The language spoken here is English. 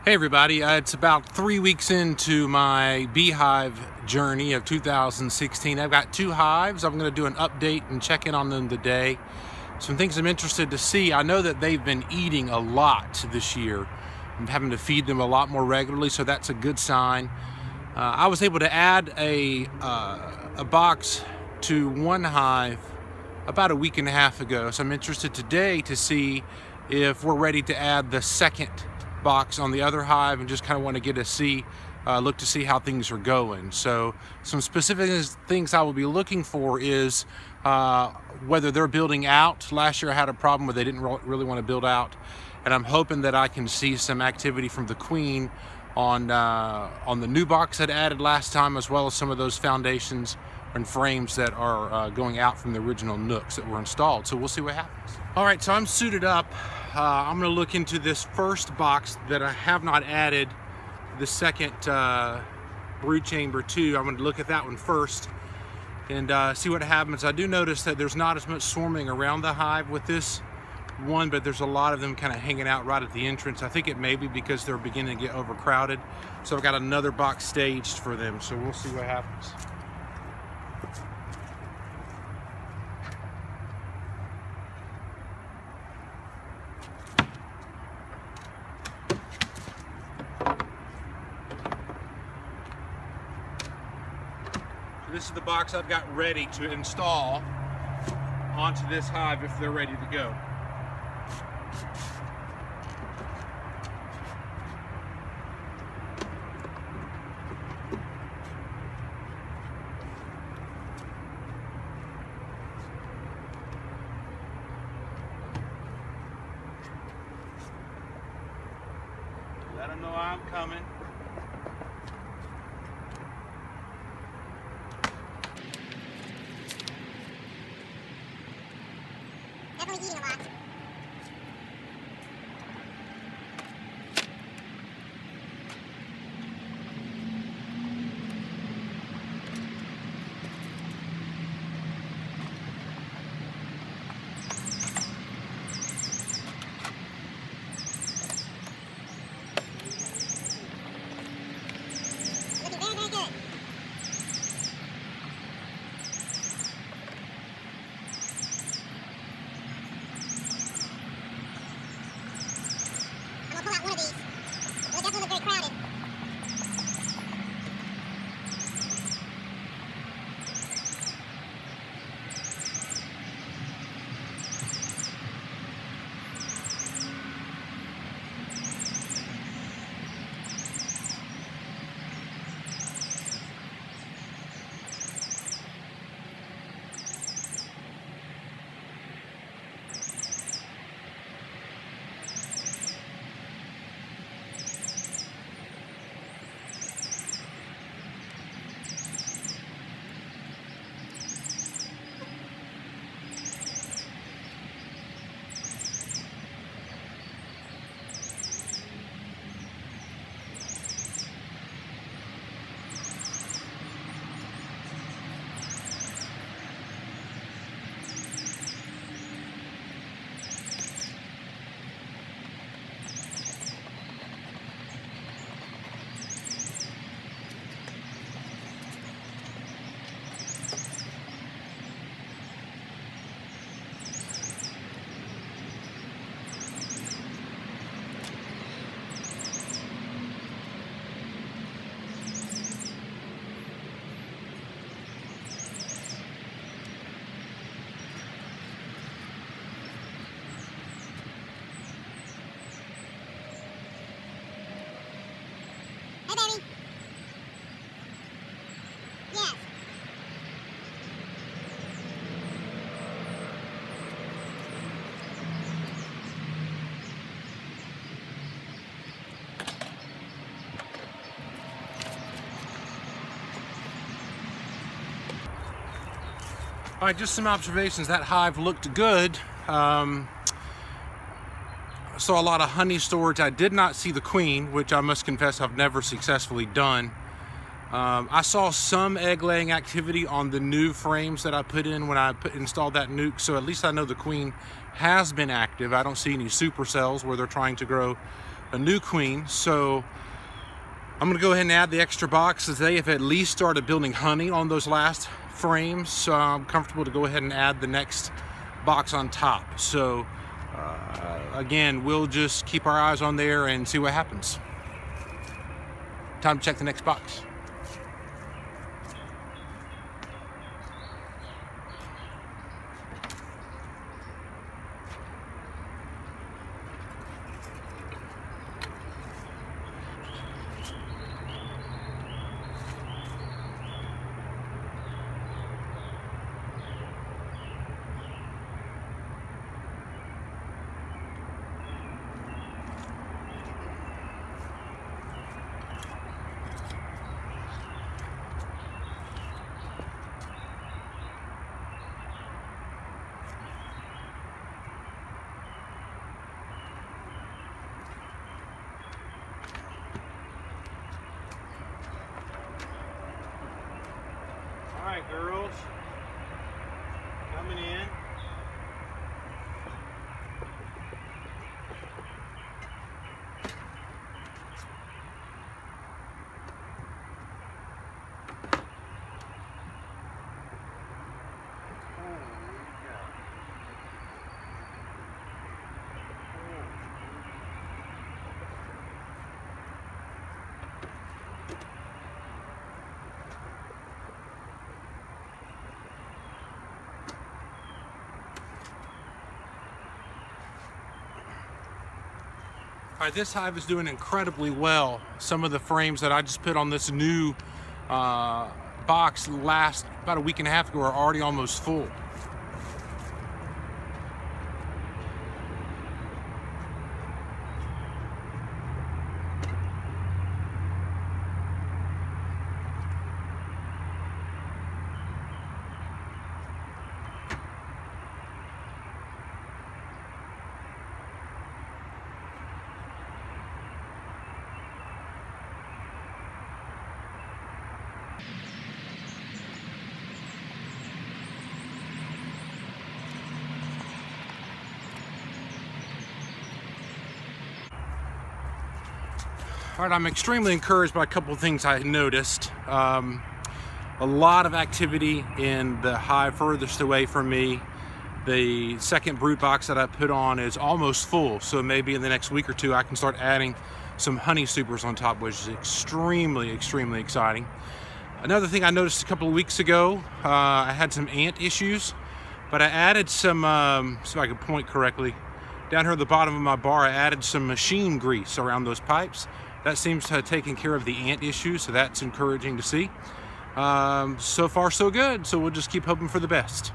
Hey everybody, it's about 3 weeks into my BeeHive journey of 2016. I've got 2 hives. I'm going to do an update and check in on them today. Some things I'm interested to see. I know that they've been eating a lot this year. I'm having to feed them a lot more regularly, so that's a good sign. I was able to add a box to one hive about a week and a half ago, so I'm interested today to see if we're ready to add the second box on the other hive, and just kind of want to get a look to see how things are going. So some specific things I will be looking for is whether they're building out. Last year I had a problem where they didn't really want to build out, and I'm hoping that I can see some activity from the queen on the new box that I added last time, as well as some of those foundations and frames that are going out from the original nooks that were installed. So we'll see what happens. All right, so I'm suited up. I'm going to look into this first box that I have not added, the second brood chamber to. I'm going to look at that one first and see what happens. I do notice that there's not as much swarming around the hive with this one, but there's a lot of them kind of hanging out right at the entrance. I think it may be because they're beginning to get overcrowded. So I've got another box staged for them, so we'll see what happens. This is the box I've got ready to install onto this hive if they're ready to go. Let them know I'm coming. Definitely eating a lot. Looking very, very good. I'm gonna pull out one of these. It doesn't look very crowded. Hey, baby. Yes. All right, just some observations. That hive looked good. Saw a lot of honey storage. I did not see the queen, which I must confess I've never successfully done. I saw some egg laying activity on the new frames that I put in when I installed that nuke, so at least I know the queen has been active. I don't see any supercells where they're trying to grow a new queen. So I'm gonna go ahead and add the extra boxes. They have at least started building honey on those last frames, so I'm comfortable to go ahead and add the next box on top. So again, we'll just keep our eyes on there and see what happens. Time to check the next box. All right, girls, coming in. All right, this hive is doing incredibly well. Some of the frames that I just put on this new box last about a week and a half ago are already almost full. All right, I'm extremely encouraged by a couple of things I noticed. A lot of activity in the hive furthest away from me. The second brood box that I put on is almost full, so maybe in the next week or two I can start adding some honey supers on top, which is extremely exciting. Another thing I noticed a couple of weeks ago, I had some ant issues, but I added some, so I can point correctly, down here at the bottom of my bar I added some machine grease around those pipes. That seems to have taken care of the ant issue, so that's encouraging to see. So far so good, so we'll just keep hoping for the best.